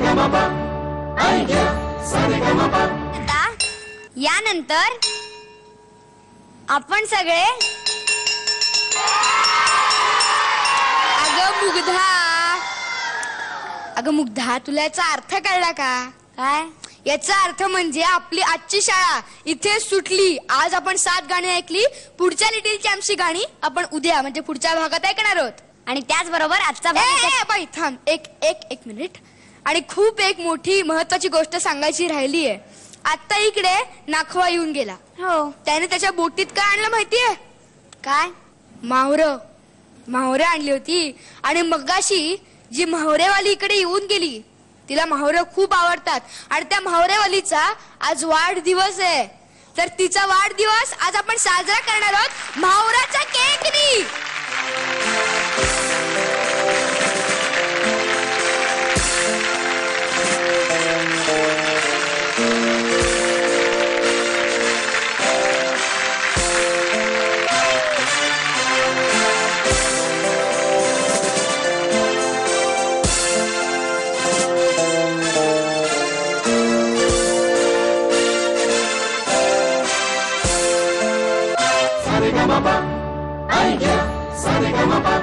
आता यानंतर आपण सगळे अगं मुग्धा तुला याचा अर्थ कळला का? काय याचा अर्थ म्हणजे आपली आजची शाळा इथे सुटली. आज आपण 7 गाणी ऐकली. पुढच्या लिटिल चॅम्प्सची गाणी आपण उद्या म्हणजे पुढच्या भागात ऐकणार आहोत. आणि त्याचबरोबर आजचा भाग थांब एक मिनिट. आणि खूप एक मोठी महत्वाची गोष्ट सांगायची राहिली आहे. आता इकडे नाखवा येऊन गेला. हो त्याने त्याच्या बोटीत काय आणलं माहितीये? काय? माहुरं आणली होती. आणि मगाशी जी म्हावरेवाली इकडे येऊन गेली तिला म्हावरं खूप आवडतात. आणि त्या म्हावरेवालीचा आज वाढदिवस आहे. तर तिचा वाढदिवस आज आपण साजरा करणार आहोत म्हावराच्या केकनी. Sa-re-ga-ma-pa, ay, yeah, sa-re-ga-ma-pa.